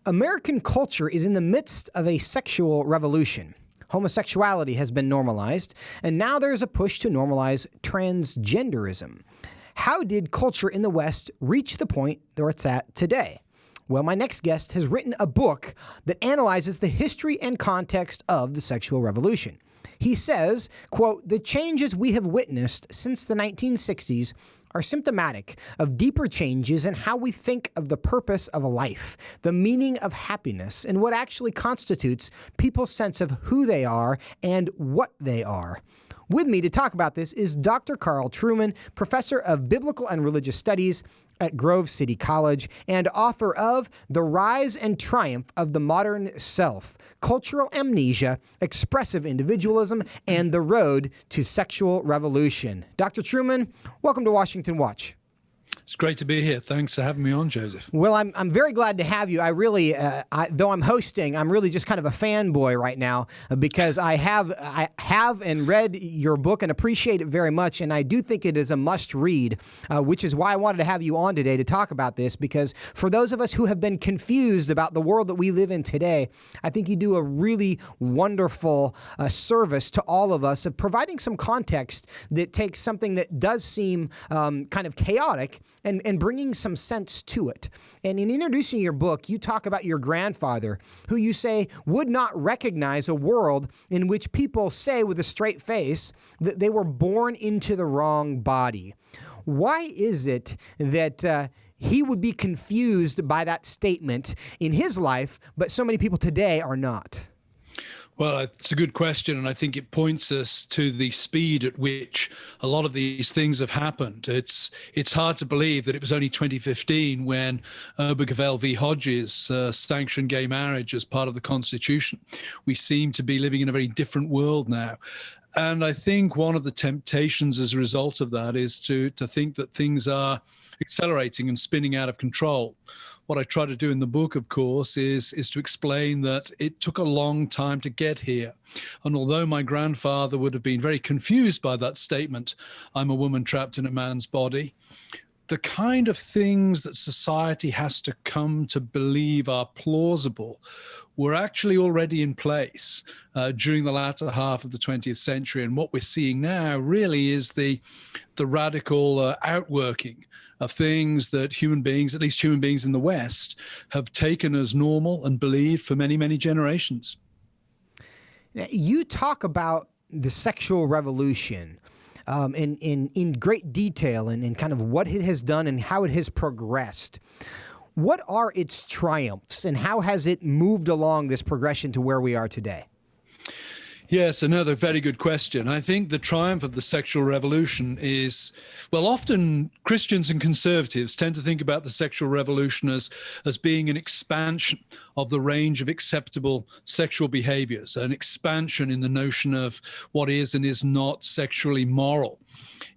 American culture is in the midst of a sexual revolution. Homosexuality has been normalized, and now there's a push to normalize transgenderism. How did culture in the West reach the point where it's at today? Well, my next guest has written a book that analyzes the history and context of the sexual revolution. He says, quote, "The changes we have witnessed since the 1960s are symptomatic of deeper changes in how we think of the purpose of a life, the meaning of happiness, and what actually constitutes people's sense of who they are and what they are." With me to talk about this is Dr. Carl Trueman, professor of biblical and religious studies at Grove City College and author of The Rise and Triumph of the Modern Self, Cultural Amnesia, Expressive Individualism, and the Road to Sexual Revolution. Dr. Trueman, welcome to Washington Watch. It's great to be here. Thanks for having me on, Joseph. Well, I'm very glad to have you. I really, though I'm hosting, I'm really just kind of a fanboy right now because I have and read your book and appreciate it very much, and I do think it is a must read, which is why I wanted to have you on today to talk about this. Because for those of us who have been confused about the world that we live in today, I think you do a really wonderful service to all of us of providing some context that takes something that does seem kind of chaotic and bringing some sense to it. And in introducing your book, you talk about your grandfather, who you say would not recognize a world in which people say with a straight face that they were born into the wrong body. Why is it that he would be confused by that statement in his life, but so many people today are not? Well, it's a good question, and I think it points us to the speed at which a lot of these things have happened. It's hard to believe that it was only 2015 when Obergefell v. Hodges sanctioned gay marriage as part of the Constitution. We seem to be living in a very different world now. And I think one of the temptations as a result of that is to think that things are accelerating and spinning out of control. What I try to do in the book, of course, is to explain that it took a long time to get here. And although my grandfather would have been very confused by that statement, "I'm a woman trapped in a man's body," the kind of things that society has to come to believe are plausible were actually already in place during the latter half of the 20th century. And what we're seeing now really is the radical outworking of things that human beings, at least human beings in the West, have taken as normal and believed for many, many generations. Now, you talk about the sexual revolution in great detail and kind of what it has done and how it has progressed. What are its triumphs and how has it moved along this progression to where we are today? Yes, another very good question. I think the triumph of the sexual revolution is, well, often Christians and conservatives tend to think about the sexual revolution as being an expansion of the range of acceptable sexual behaviors, an expansion in the notion of what is and is not sexually moral.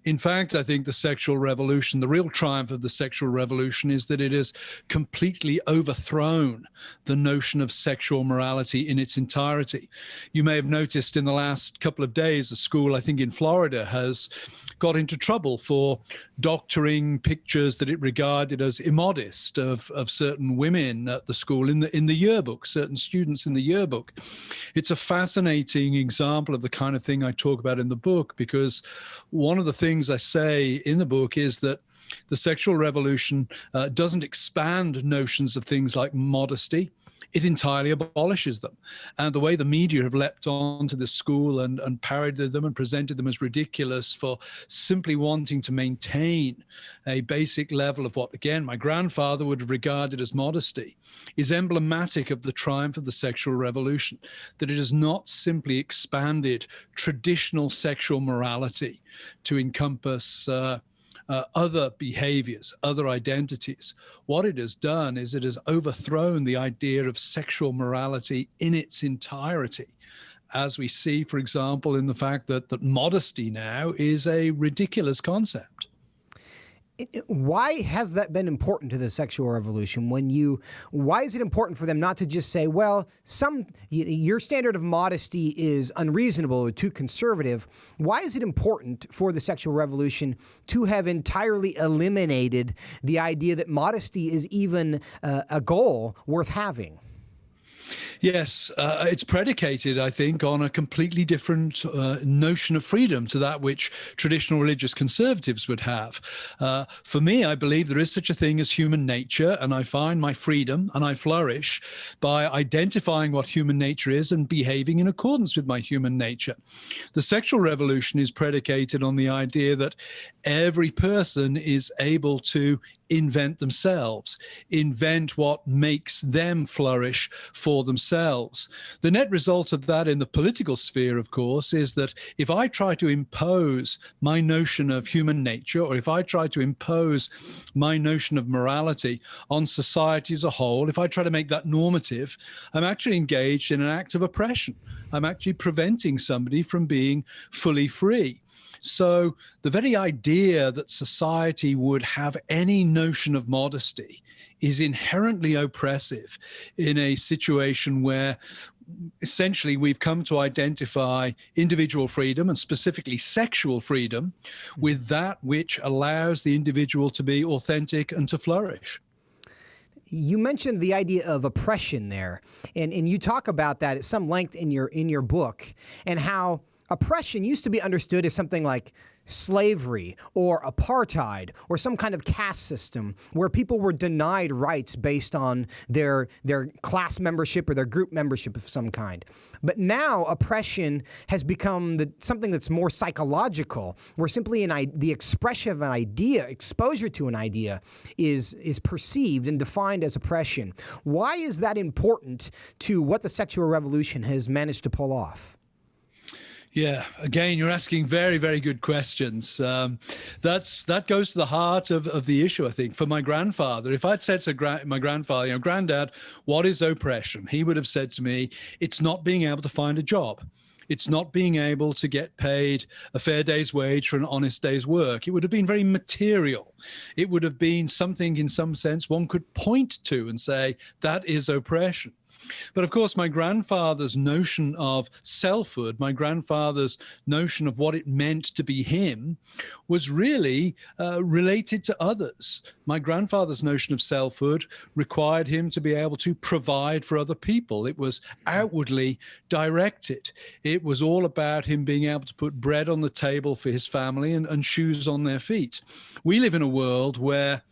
In fact, I think the sexual revolution, the real triumph of the sexual revolution is that it has completely overthrown the notion of sexual morality in its entirety. You may have noticed in the last couple of days, a school, I think in Florida, has got into trouble for doctoring pictures that it regarded as immodest of certain women at the school in the yearbook, certain students in the yearbook. It's a fascinating example of the kind of thing I talk about in the book, because one of the things I say in the book is that the sexual revolution doesn't expand notions of things like modesty. It entirely abolishes them. And the way the media have leapt onto the school and parodied them and presented them as ridiculous for simply wanting to maintain a basic level of what, again, my grandfather would have regarded as modesty, is emblematic of the triumph of the sexual revolution, that it has not simply expanded traditional sexual morality to encompass other behaviors, other identities. What it has done is it has overthrown the idea of sexual morality in its entirety, as we see, for example, in the fact that modesty now is a ridiculous concept. Why has that been important to the sexual revolution? Why is it important for them not to just say, well, your standard of modesty is unreasonable or too conservative? Why is it important for the sexual revolution to have entirely eliminated the idea that modesty is even a goal worth having? Yes, it's predicated, I think, on a completely different notion of freedom to that which traditional religious conservatives would have. For me, I believe there is such a thing as human nature, and I find my freedom and I flourish by identifying what human nature is and behaving in accordance with my human nature. The sexual revolution is predicated on the idea that every person is able to invent themselves, invent what makes them flourish for themselves. The net result of that in the political sphere, of course, is that if I try to impose my notion of human nature, or if I try to impose my notion of morality on society as a whole, if I try to make that normative, I'm actually engaged in an act of oppression. I'm actually preventing somebody from being fully free. So the very idea that society would have any notion of modesty is inherently oppressive in a situation where essentially we've come to identify individual freedom, and specifically sexual freedom, with that which allows the individual to be authentic and to flourish. You mentioned the idea of oppression there, and you talk about that at some length in your book, and how oppression used to be understood as something like slavery or apartheid or some kind of caste system where people were denied rights based on their class membership or their group membership of some kind. But now oppression has become something that's more psychological, where simply the expression of an idea, exposure to an idea is perceived and defined as oppression. Why is that important to what the sexual revolution has managed to pull off? Yeah, again, you're asking very, very good questions. That goes to the heart of the issue, I think. For my grandfather, if I'd said to my grandfather, Granddad, what is oppression? He would have said to me, it's not being able to find a job. It's not being able to get paid a fair day's wage for an honest day's work. It would have been very material. It would have been something, in some sense, one could point to and say, that is oppression. But of course, my grandfather's notion of selfhood, my grandfather's notion of what it meant to be him, was really related to others. My grandfather's notion of selfhood required him to be able to provide for other people. It was outwardly directed. It was all about him being able to put bread on the table for his family and shoes on their feet. We live in a world where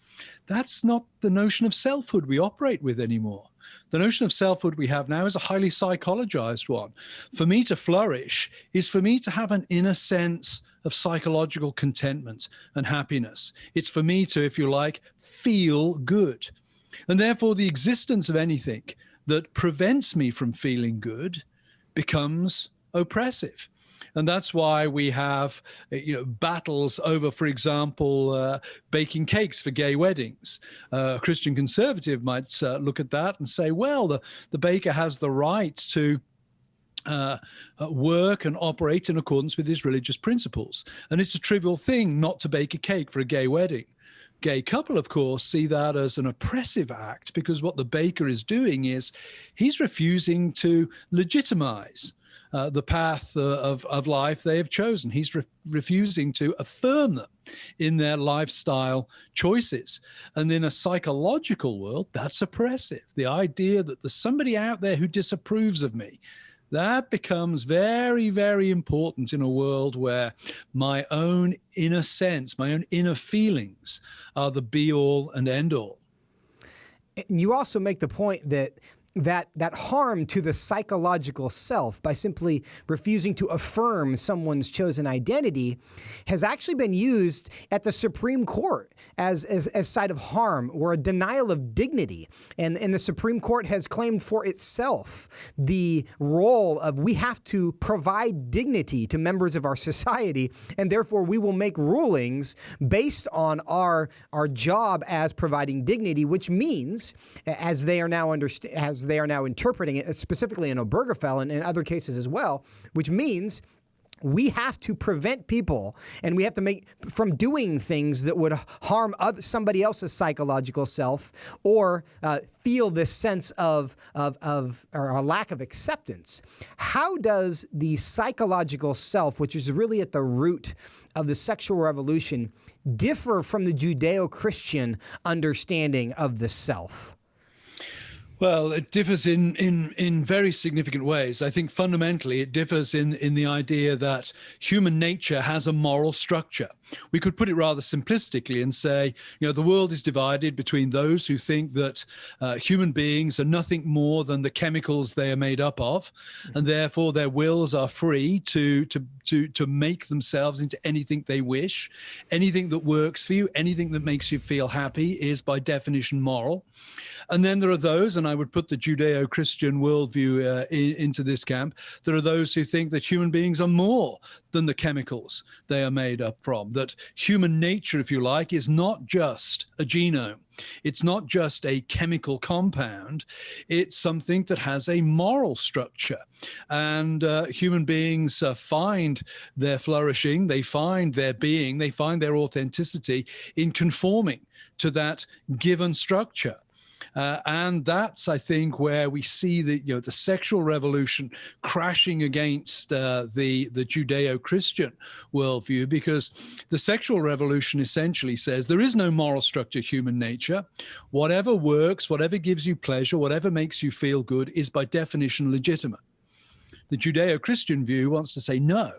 that's not the notion of selfhood we operate with anymore. The notion of selfhood we have now is a highly psychologized one. For me to flourish is for me to have an inner sense of psychological contentment and happiness. It's for me to, if you like, feel good. And therefore, the existence of anything that prevents me from feeling good becomes oppressive. And that's why we have, battles over, for example, baking cakes for gay weddings. A Christian conservative might look at that and say, well, the baker has the right to work and operate in accordance with his religious principles. And it's a trivial thing not to bake a cake for a gay wedding. Gay couple, of course, see that as an oppressive act, because what the baker is doing is he's refusing to legitimize the path of life they have chosen. He's refusing to affirm them in their lifestyle choices. And in a psychological world, that's oppressive. The idea that there's somebody out there who disapproves of me, that becomes very, very important in a world where my own inner sense, my own inner feelings are the be-all and end-all. You also make the point that harm to the psychological self by simply refusing to affirm someone's chosen identity has actually been used at the Supreme Court as side of harm or a denial of dignity. And the Supreme Court has claimed for itself the role of we have to provide dignity to members of our society, and therefore we will make rulings based on our job as providing dignity, which means, as they are now interpreting it, specifically in Obergefell and in other cases as well, which means we have to prevent people, and we have to make from doing things that would harm somebody else's psychological self, or feel this sense of or a lack of acceptance. How does the psychological self, which is really at the root of the sexual revolution, differ from the Judeo-Christian understanding of the self? Well, it differs in very significant ways. I think fundamentally it differs in the idea that human nature has a moral structure. We could put it rather simplistically and say, the world is divided between those who think that human beings are nothing more than the chemicals they are made up of, and therefore their wills are free to make themselves into anything they wish. Anything that works for you, anything that makes you feel happy is by definition moral. And then there are those, and I would put the Judeo-Christian worldview into this camp, there are those who think that human beings are more than the chemicals they are made up from, that human nature, if you like, is not just a genome. It's not just a chemical compound. It's something that has a moral structure. And human beings find their flourishing, they find their being, they find their authenticity in conforming to that given structure. And that's, I think, where we see the sexual revolution crashing against the Judeo-Christian worldview, because the sexual revolution essentially says there is no moral structure, human nature. Whatever works, whatever gives you pleasure, whatever makes you feel good is by definition legitimate. The Judeo-Christian view wants to say no.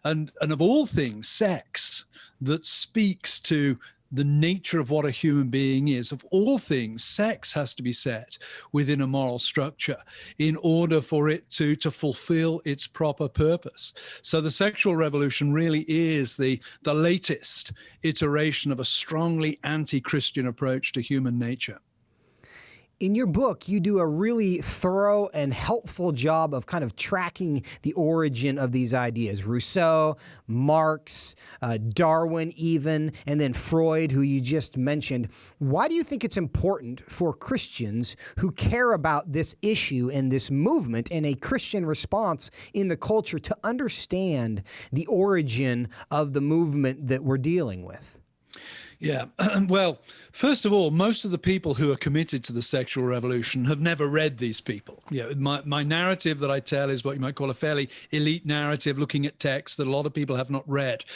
And of all things, sex that speaks to the nature of what a human being is. Of all things, sex has to be set within a moral structure in order for it to fulfill its proper purpose. So the sexual revolution really is the latest iteration of a strongly anti-Christian approach to human nature. In your book, you do a really thorough and helpful job of kind of tracking the origin of these ideas. Rousseau, Marx, Darwin even, and then Freud, who you just mentioned. Why do you think it's important for Christians who care about this issue and this movement and a Christian response in the culture to understand the origin of the movement that we're dealing with? Yeah. Well, first of all, most of the people who are committed to the sexual revolution have never read these people. My narrative that I tell is what you might call a fairly elite narrative, looking at texts that a lot of people have not read.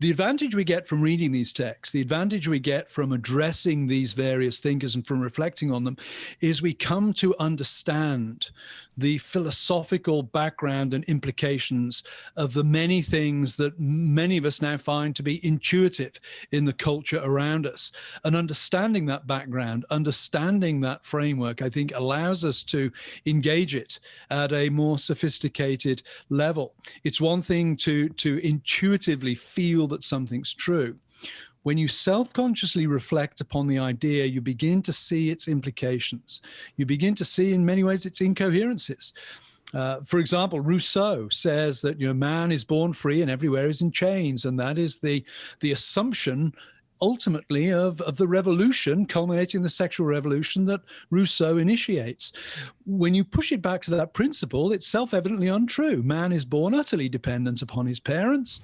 The advantage we get from reading these texts, the advantage we get from addressing these various thinkers and from reflecting on them, is we come to understand the philosophical background and implications of the many things that many of us now find to be intuitive in the culture around us. And understanding that background, understanding that framework, I think allows us to engage it at a more sophisticated level. It's one thing to intuitively feel that something's true. When you self-consciously reflect upon the idea, you begin to see its implications. You begin to see, in many ways, its incoherences. For example, Rousseau says that man is born free and everywhere is in chains, and that is the assumption ultimately of the revolution, culminating in the sexual revolution that Rousseau initiates. When you push it back to that principle, it's self-evidently untrue. Man is born utterly dependent upon his parents.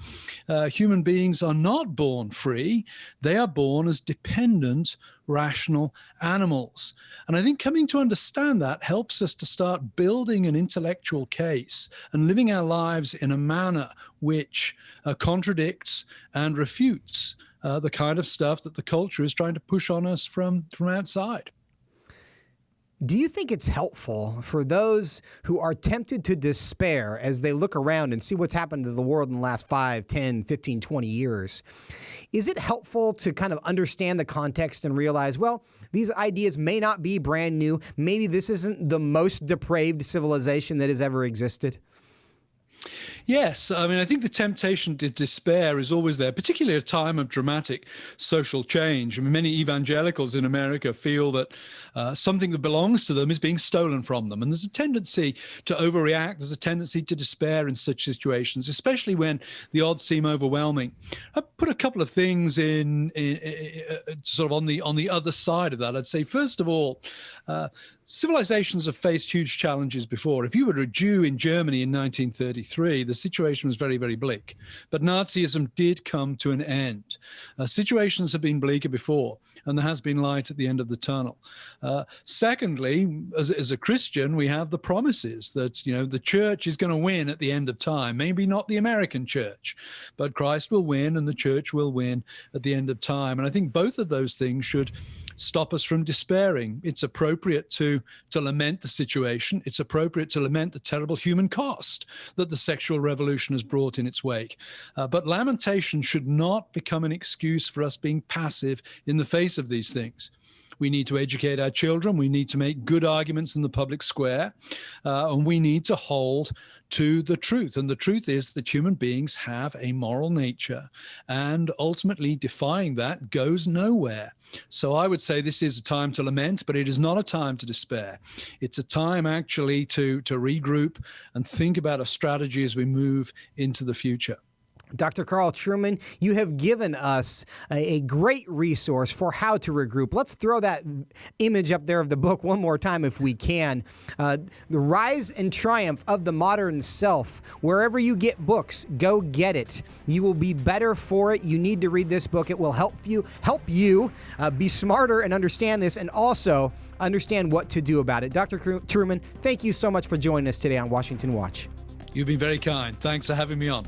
Human beings are not born free. They are born as dependent, rational animals. And I think coming to understand that helps us to start building an intellectual case and living our lives in a manner which contradicts and refutes the kind of stuff that the culture is trying to push on us from outside. Do you think it's helpful for those who are tempted to despair as they look around and see what's happened to the world in the last 5, 10, 15, 20 years? Is it helpful to kind of understand the context and realize, well, these ideas may not be brand new. Maybe this isn't the most depraved civilization that has ever existed? Yes, I mean, I think the temptation to despair is always there, particularly at a time of dramatic social change. I mean, many evangelicals in America feel that something that belongs to them is being stolen from them. And there's a tendency to overreact. There's a tendency to despair in such situations, especially when the odds seem overwhelming. I put a couple of things in sort of on the other side of that. I'd say, first of all, civilizations have faced huge challenges before. If you were a Jew in Germany in 1933, the situation was very, very bleak. But Nazism did come to an end. Situations have been bleaker before, and there has been light at the end of the tunnel. Secondly, as a Christian, we have the promises that, you know, the church is going to win at the end of time. Maybe not the American church, but Christ will win and the church will win at the end of time. And I think both of those things should stop us from despairing. It's appropriate to lament the situation. It's appropriate to lament the terrible human cost that the sexual revolution has brought in its wake. But lamentation should not become an excuse for us being passive in the face of these things. We need to educate our children. We need to make good arguments in the public square. And we need to hold to the truth. And the truth is that human beings have a moral nature. And ultimately, defying that goes nowhere. So I would say this is a time to lament, but it is not a time to despair. It's a time actually to regroup and think about a strategy as we move into the future. Dr. Carl Trueman, you have given us a great resource for how to regroup. Let's throw that image up there of the book one more time if we can. The Rise and Triumph of the Modern Self. Wherever you get books, go get it. You will be better for it. You need to read this book. It will help you be smarter and understand this, and also understand what to do about it. Dr. Trueman, thank you so much for joining us today on Washington Watch. You've been very kind. Thanks for having me on.